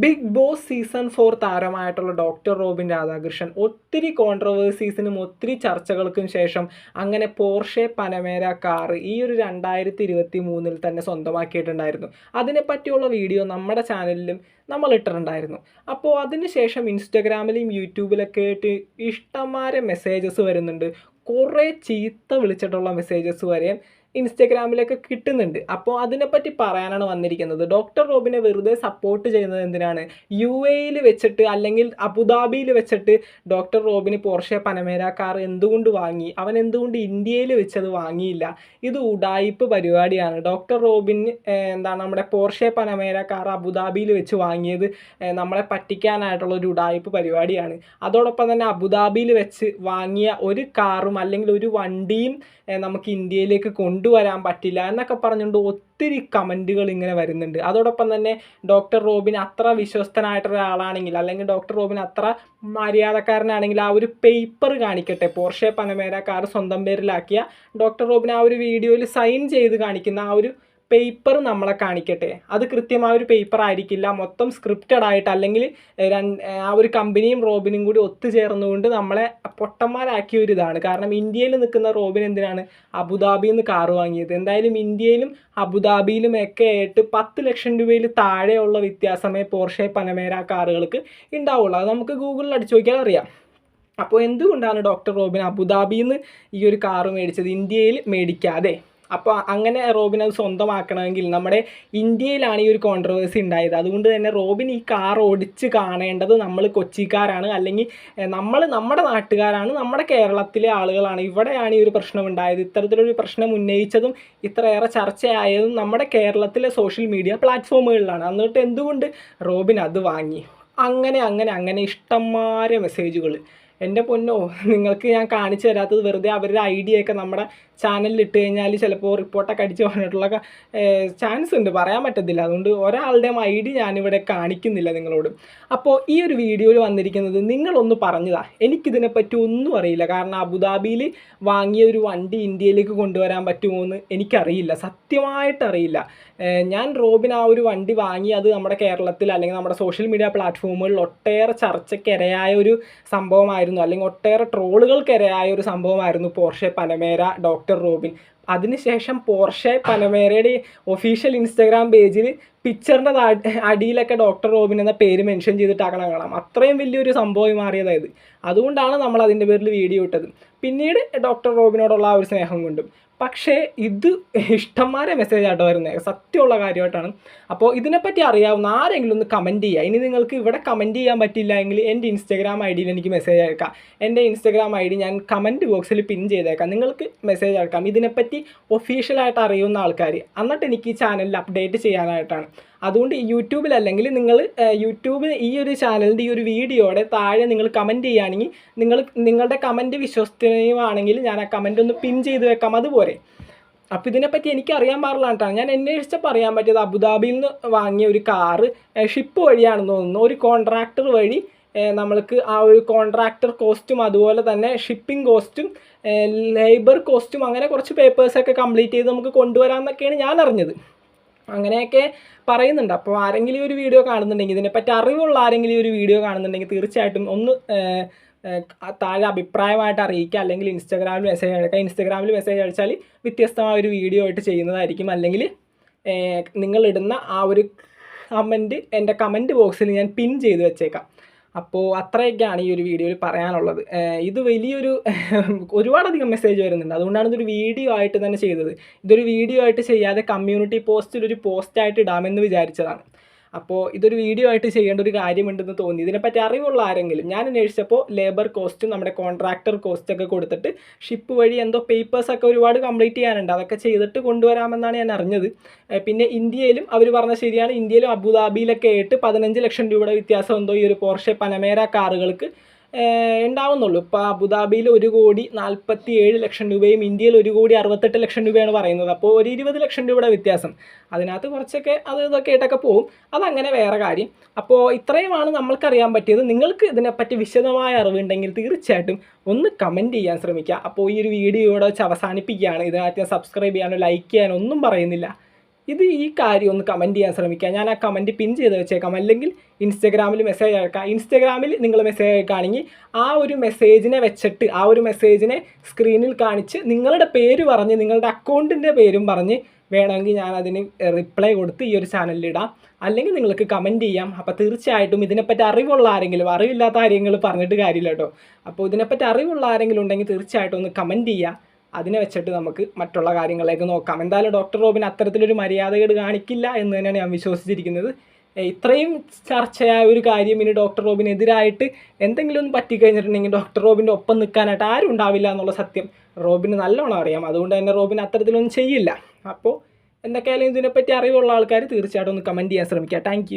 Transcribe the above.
Big Boss season 4 താരമായിട്ടുള്ള doctor Robin Radhakrishnan ഒത്തിരി കോൺട്രവേഴ്സീസിനും ഒത്തിരി ചർച്ചകൾക്കും ശേഷം അങ്ങനെ പോർഷെ പനമേര കാർ ഈ ഒരു 2023 തന്നെ സ്വന്തമാക്കിയിട്ടുണ്ടായിരുന്നു. അതിനെപ്പറ്റിയുള്ള വീഡിയോ നമ്മുടെ ചാനലിലും നമ്മൾ ഇട്ടിട്ടുണ്ടായിരുന്നു. അപ്പോൾ അതിനുശേഷം ഇൻസ്റ്റഗ്രാമിലും യൂട്യൂബിലൊക്കെ ആയിട്ട് ഇഷ്ടംമാരെ മെസ്സേജസ് വരുന്നുണ്ട്. കുറേ ചീത്ത വിളിച്ചിട്ടുള്ള മെസ്സേജസ് വരെ ഇൻസ്റ്റഗ്രാമിലൊക്കെ കിട്ടുന്നുണ്ട്. അപ്പോൾ അതിനെപ്പറ്റി പറയാനാണ് വന്നിരിക്കുന്നത്. ഡോക്ടർ റോബിനെ വെറുതെ സപ്പോർട്ട് ചെയ്യുന്നത് എന്തിനാണ്? UAEയിൽ വെച്ചിട്ട് അല്ലെങ്കിൽ അബുദാബിയിൽ വെച്ചിട്ട് ഡോക്ടർ റോബിന് പോർഷെ പനമേര കാർ എന്തുകൊണ്ട് വാങ്ങി? അവൻ എന്തുകൊണ്ട് ഇന്ത്യയിൽ വെച്ചത് വാങ്ങിയില്ല? ഇത് ഉഡായിപ്പ് പരിപാടിയാണ്. ഡോക്ടർ റോബിന് നമ്മുടെ പോർഷെ പനമേര കാർ അബുദാബിയിൽ വെച്ച് വാങ്ങിയത് നമ്മളെ പറ്റിക്കാനായിട്ടുള്ള ഒരു ഉഡായിപ്പ് പരിപാടിയാണ്. അതോടൊപ്പം തന്നെ അബുദാബിയിൽ വെച്ച് വാങ്ങിയ ഒരു കാറും അല്ലെങ്കിൽ ഒരു വണ്ടിയും നമുക്ക് ഇന്ത്യയിലേക്ക് കൊണ്ടുവരാൻ പറ്റില്ല എന്നൊക്കെ പറഞ്ഞുകൊണ്ട് ഒത്തിരി കമൻറ്റുകൾ ഇങ്ങനെ വരുന്നുണ്ട്. അതോടൊപ്പം തന്നെ ഡോക്ടർ റോബിൻ അത്ര വിശ്വസ്തനായിട്ടൊരാളാണെങ്കിൽ അല്ലെങ്കിൽ ഡോക്ടർ റോബിൻ അത്ര മര്യാദക്കാരനാണെങ്കിൽ ആ ഒരു പേപ്പർ കാണിക്കട്ടെ. പോർഷെ പനമേര കാർ സ്വന്തം പേരിലാക്കിയ ഡോക്ടർ റോബിൻ ആ ഒരു വീഡിയോയിൽ സൈൻ ചെയ്ത് കാണിക്കുന്ന ആ ഒരു പേപ്പർ നമ്മളെ കാണിക്കട്ടെ. അത് കൃത്യമായ ഒരു പേപ്പർ ആയിരിക്കില്ല, മൊത്തം സ്ക്രിപ്റ്റഡ് ആയിട്ട് അല്ലെങ്കിൽ ആ ഒരു കമ്പനിയും റോബിനും കൂടി ഒത്തുചേർന്നുകൊണ്ട് നമ്മളെ പൊട്ടന്മാരാക്കിയ ഒരു ഇതാണ്. കാരണം ഇന്ത്യയിൽ നിൽക്കുന്ന റോബിൻ എന്തിനാണ് അബുദാബിയിൽ നിന്ന് കാറ് വാങ്ങിയത്? എന്തായാലും ഇന്ത്യയിലും അബുദാബിയിലും ഒക്കെ ആയിട്ട് 10 ലക്ഷം രൂപയിൽ താഴെയുള്ള വ്യത്യാസമേ പോർഷെ പനമേര കാറുകൾക്ക് ഉണ്ടാവുള്ളൂ. അത് നമുക്ക് ഗൂഗിളിൽ അടിച്ചു നോക്കിയാൽ അറിയാം. അപ്പോൾ എന്തുകൊണ്ടാണ് ഡോക്ടർ റോബിൻ അബുദാബിയിൽ നിന്ന് ഈ ഒരു കാറ് മേടിച്ചത്, ഇന്ത്യയിൽ മേടിക്കാതെ? അപ്പോൾ അങ്ങനെ റോബിൻ അത് സ്വന്തമാക്കണമെങ്കിൽ നമ്മുടെ ഇന്ത്യയിലാണ് ഈ ഒരു കോൺട്രവേഴ്സി ഉണ്ടായത്. അതുകൊണ്ട് തന്നെ റോബിൻ ഈ കാർ ഓടിച്ച് കാണേണ്ടത് നമ്മൾ കൊച്ചിക്കാരാണ്, അല്ലെങ്കിൽ നമ്മുടെ നാട്ടുകാരാണ്, നമ്മുടെ കേരളത്തിലെ ആളുകളാണ്. ഇവിടെയാണ് ഈ ഒരു പ്രശ്നം ഉണ്ടായത്. ഇത്തരത്തിലൊരു പ്രശ്നം ഉന്നയിച്ചതും ഇത്രയേറെ ചർച്ചയായതും നമ്മുടെ കേരളത്തിലെ സോഷ്യൽ മീഡിയ പ്ലാറ്റ്ഫോമുകളിലാണ്. എന്നിട്ട് എന്തുകൊണ്ട് റോബിൻ അത് വാങ്ങി? അങ്ങനെ ഇഷ്ടംമാരെ മെസ്സേജുകൾ. എൻ്റെ പൊന്നോ, നിങ്ങൾക്ക് ഞാൻ കാണിച്ചു തരാത്തത് വെറുതെ അവരുടെ ഐഡിയൊക്കെ നമ്മുടെ ചാനലിൽ ഇട്ട് കഴിഞ്ഞാൽ ചിലപ്പോൾ റിപ്പോർട്ടൊക്കെ അടിച്ച് പറഞ്ഞിട്ടുള്ള ചാൻസ് ഉണ്ട്, പറയാൻ പറ്റത്തില്ല. അതുകൊണ്ട് ഒരാളുടെയും ID ഞാനിവിടെ കാണിക്കുന്നില്ല നിങ്ങളോട്. അപ്പോൾ ഈ ഒരു വീഡിയോയിൽ വന്നിരിക്കുന്നത് നിങ്ങളൊന്ന് പറഞ്ഞതാ. എനിക്കിതിനെപ്പറ്റി ഒന്നും അറിയില്ല. കാരണം അബുദാബിയിൽ വാങ്ങിയ ഒരു വണ്ടി ഇന്ത്യയിലേക്ക് കൊണ്ടുവരാൻ പറ്റുമോ എന്ന് എനിക്കറിയില്ല, സത്യമായിട്ടറിയില്ല. ഞാൻ റോബിൻ ആ ഒരു വണ്ടി വാങ്ങി അത് നമ്മുടെ കേരളത്തിൽ അല്ലെങ്കിൽ നമ്മുടെ സോഷ്യൽ മീഡിയ പ്ലാറ്റ്ഫോമുകളിൽ ഒട്ടേറെ ചർച്ചയ്ക്കിരയായ ഒരു സംഭവമായിരുന്നു, അല്ലെങ്കിൽ ഒട്ടേറെ ട്രോളുകൾക്കിരയായ ഒരു സംഭവമായിരുന്നു പോർഷെ പനമേര ഡോക്ടർ റോബിൻ. അതിനുശേഷം പോർഷെ പനമേരയുടെ ഒഫീഷ്യൽ ഇൻസ്റ്റാഗ്രാം പേജിൽ പിക്ചറിൻ്റെ അടിയിലൊക്കെ ഡോക്ടർ റോബിൻ എന്ന പേര് മെൻഷൻ ചെയ്തിട്ടാക്കണം കാണാം. അത്രയും വലിയൊരു സംഭവം മാറിയതായത്. അതുകൊണ്ടാണ് നമ്മൾ അതിൻ്റെ പേരിൽ വീഡിയോ ഇട്ടത്. പിന്നീട് ഡോക്ടർ റോബിനോടുള്ള ആ ഒരു സ്നേഹം കൊണ്ടും. പക്ഷേ ഇത് ഇഷ്ടംമാരെ മെസ്സേജ് ആയിട്ട് വരുന്നത്, സത്യമുള്ള കാര്യമായിട്ടാണ്. അപ്പോൾ ഇതിനെപ്പറ്റി അറിയാവുന്ന ആരെങ്കിലും ഒന്ന് കമൻറ്റ് ചെയ്യുക. ഇനി നിങ്ങൾക്ക് ഇവിടെ കമൻറ്റ് ചെയ്യാൻ പറ്റില്ല എങ്കിൽ എൻ്റെ ഇൻസ്റ്റാഗ്രാം ID യിൽ എനിക്ക് മെസ്സേജ് അയക്കാം. എൻ്റെ ഇൻസ്റ്റാഗ്രാം ID ഞാൻ കമൻറ്റ് ബോക്സിൽ പിൻ ചെയ്തേക്കാം. നിങ്ങൾക്ക് മെസ്സേജ് അയക്കാം ഇതിനെപ്പറ്റി ഒഫീഷ്യലായിട്ട് അറിയുന്ന ആൾക്കാർ. എന്നിട്ട് എനിക്ക് ഈ ചാനലിൽ അപ്ഡേറ്റ് ചെയ്യാനായിട്ടാണ്. അതുകൊണ്ട് യൂട്യൂബിലല്ലെങ്കിൽ നിങ്ങൾ യൂട്യൂബിൽ ഈ ഒരു ചാനലിൻ്റെ ഈ ഒരു വീഡിയോയുടെ താഴെ നിങ്ങൾ കമൻറ്റ് ചെയ്യുകയാണെങ്കിൽ നിങ്ങളുടെ കമൻറ്റ് വിശ്വസനീയമാണെങ്കിൽ ഞാൻ ആ കമൻറ്റ് ഒന്ന് പിൻ ചെയ്ത് വെക്കാം, അതുപോലെ. അപ്പോൾ ഇതിനെപ്പറ്റി എനിക്ക് അറിയാൻ പാടില്ലാണ്ടാണ് ഞാൻ അന്വേഷിച്ചപ്പോൾ അറിയാൻ പറ്റിയത് അബുദാബിയിൽ നിന്ന് വാങ്ങിയ ഒരു കാറ് ഷിപ്പ് വഴിയാണെന്ന് തോന്നുന്നു. ഒരു കോൺട്രാക്ടർ വഴി നമ്മൾക്ക് ആ ഒരു കോൺട്രാക്ടർ കോസ്റ്റും അതുപോലെ തന്നെ ഷിപ്പിംഗ് കോസ്റ്റും ലേബർ കോസ്റ്റും അങ്ങനെ കുറച്ച് പേപ്പേഴ്സൊക്കെ കംപ്ലീറ്റ് ചെയ്ത് നമുക്ക് കൊണ്ടുവരാമെന്നൊക്കെയാണ് ഞാൻ അറിഞ്ഞത്. അങ്ങനെയൊക്കെ പറയുന്നുണ്ട്. അപ്പോൾ ആരെങ്കിലും ഈ ഒരു വീഡിയോ കാണുന്നുണ്ടെങ്കിൽ, ഇതിനെപ്പറ്റി അറിവുള്ള ആരെങ്കിലും ഈ ഒരു വീഡിയോ കാണുന്നുണ്ടെങ്കിൽ തീർച്ചയായിട്ടും ഒന്ന് താഴെ അഭിപ്രായമായിട്ട് അറിയിക്കുക. അല്ലെങ്കിൽ ഇൻസ്റ്റാഗ്രാമിൽ മെസ്സേജ് അയക്കുക. ഇൻസ്റ്റാഗ്രാമിൽ മെസ്സേജ് അയച്ചാൽ വ്യത്യസ്തമായ ഒരു വീഡിയോ ആയിട്ട് ചെയ്യുന്നതായിരിക്കും. അല്ലെങ്കിൽ നിങ്ങളിടുന്ന ആ ഒരു കമൻറ്റ് എൻ്റെ കമൻറ്റ് ബോക്സിൽ ഞാൻ പിൻ ചെയ്ത് വെച്ചേക്കാം. അപ്പോൾ അത്രയൊക്കെയാണ് ഈ ഒരു വീഡിയോയിൽ പറയാനുള്ളത്. ഇത് വലിയൊരു ഒരുപാടധികം മെസ്സേജ് വരുന്നുണ്ട്. അതുകൊണ്ടാണ് ഇതൊരു വീഡിയോ ആയിട്ട് തന്നെ ചെയ്തത്. ഇതൊരു വീഡിയോ ആയിട്ട് ചെയ്യാതെ കമ്മ്യൂണിറ്റി പോസ്റ്റിൽ ഒരു പോസ്റ്റായിട്ട് ഇടാമെന്ന് വിചാരിച്ചതാണ്. അപ്പോൾ ഇതൊരു വീഡിയോ ആയിട്ട് ചെയ്യേണ്ട ഒരു കാര്യമുണ്ടെന്ന് തോന്നി. ഇതിനെപ്പറ്റി അറിവുള്ള ആരെങ്കിലും, ഞാൻ അന്വേഷിച്ചപ്പോൾ ലേബർ കോസ്റ്റും നമ്മുടെ കോൺട്രാക്ടർ കോസ്റ്റൊക്കെ കൊടുത്തിട്ട് ഷിപ്പ് വഴി എന്തോ പേപ്പേഴ്സൊക്കെ ഒരുപാട് കംപ്ലീറ്റ് ചെയ്യാനുണ്ട്, അതൊക്കെ ചെയ്തിട്ട് കൊണ്ടുവരാമെന്നാണ് ഞാൻ അറിഞ്ഞത്. പിന്നെ ഇന്ത്യയിലും അവർ പറഞ്ഞ ശരിയാണ്, ഇന്ത്യയിലും അബുദാബിയിലൊക്കെ ആയിട്ട് 15 ലക്ഷം രൂപയുടെ വ്യത്യാസം എന്തോ ഈ ഒരു പോർഷെ പനമേര കാറുകൾക്ക് ഉണ്ടാവുന്നുള്ളൂ. ഇപ്പോൾ അബുദാബിയിൽ 1,47 ലക്ഷം രൂപയും ഇന്ത്യയിൽ 1,68 ലക്ഷം രൂപയാണ് പറയുന്നത്. അപ്പോൾ ഒരു 20 ലക്ഷം രൂപയുടെ വ്യത്യാസം. അതിനകത്ത് കുറച്ചൊക്കെ ഇതൊക്കെ ആയിട്ടൊക്കെ പോവും, അതങ്ങനെ വേറെ കാര്യം. അപ്പോൾ ഇത്രയുമാണ് നമ്മൾക്കറിയാൻ പറ്റിയത്. നിങ്ങൾക്ക് ഇതിനെപ്പറ്റി വിശദമായ അറിവുണ്ടെങ്കിൽ തീർച്ചയായിട്ടും ഒന്ന് കമൻറ്റ് ചെയ്യാൻ ശ്രമിക്കുക. അപ്പോൾ ഈ ഒരു വീഡിയോ ഇവിടെ വെച്ച് അവസാനിപ്പിക്കുകയാണ്. ഇതിനകത്ത് ഞാൻ സബ്സ്ക്രൈബ് ചെയ്യാനോ ലൈക്ക് ചെയ്യാനോ ഒന്നും പറയുന്നില്ല. ഈ കാര്യം ഒന്ന് കമൻറ്റ് ചെയ്യാൻ ശ്രമിക്കുക. ഞാൻ ആ കമൻറ്റ് പിൻ ചെയ്ത് വെച്ചേക്കാം, അല്ലെങ്കിൽ ഇൻസ്റ്റഗ്രാമിൽ മെസ്സേജ് അയക്കാം. ഇൻസ്റ്റഗ്രാമിൽ നിങ്ങൾ മെസ്സേജ് അയക്കുകയാണെങ്കിൽ ആ ഒരു മെസ്സേജിനെ വെച്ചിട്ട് ആ ഒരു മെസ്സേജിനെ സ്ക്രീനിൽ കാണിച്ച് നിങ്ങളുടെ പേര് പറഞ്ഞ് നിങ്ങളുടെ അക്കൗണ്ടിൻ്റെ പേരും പറഞ്ഞ് വേണമെങ്കിൽ ഞാൻ അതിന് റിപ്ലൈ കൊടുത്ത് ഈ ഒരു ചാനലിൽ ഇടാം. അല്ലെങ്കിൽ നിങ്ങൾക്ക് കമൻറ്റ് ചെയ്യാം. അപ്പോൾ തീർച്ചയായിട്ടും ഇതിനെപ്പറ്റി അറിവുള്ള ആരെങ്കിലും, അറിവില്ലാത്ത കാര്യങ്ങൾ പറഞ്ഞിട്ട് കാര്യമില്ല കേട്ടോ. അപ്പോൾ ഇതിനെപ്പറ്റി അറിവുള്ള ആരെങ്കിലും ഉണ്ടെങ്കിൽ തീർച്ചയായിട്ടും ഒന്ന് കമൻറ്റ് ചെയ്യുക. അതിനെ വെച്ചിട്ട് നമുക്ക് മറ്റുള്ള കാര്യങ്ങളിലേക്ക് നോക്കാം. എന്തായാലും ഡോക്ടർ റോബിൻ അത്തരത്തിലൊരു മര്യാദകേട് കാണിക്കില്ല എന്ന് തന്നെയാണ് ഞാൻ വിശ്വസിച്ചിരിക്കുന്നത്. ഇത്രയും ചർച്ചയായ ഒരു കാര്യം ഇനി ഡോക്ടർ റോബിനെതിരായിട്ട് എന്തെങ്കിലും ഒന്ന് പറ്റിക്കഴിഞ്ഞിട്ടുണ്ടെങ്കിൽ ഡോക്ടർ റോബിൻ്റെ ഒപ്പം നിൽക്കാനായിട്ട് ആരും ഉണ്ടാവില്ല എന്നുള്ള സത്യം റോബിന് നല്ലോണം അറിയാം. അതുകൊണ്ട് തന്നെ റോബിൻ അത്തരത്തിലൊന്നും ചെയ്യില്ല. അപ്പോൾ എന്തൊക്കെയായാലും ഇതിനെപ്പറ്റി അറിവുള്ള ആൾക്കാർ തീർച്ചയായിട്ടും ഒന്ന് കമൻറ്റ് ചെയ്യാൻ ശ്രമിക്കുക. താങ്ക്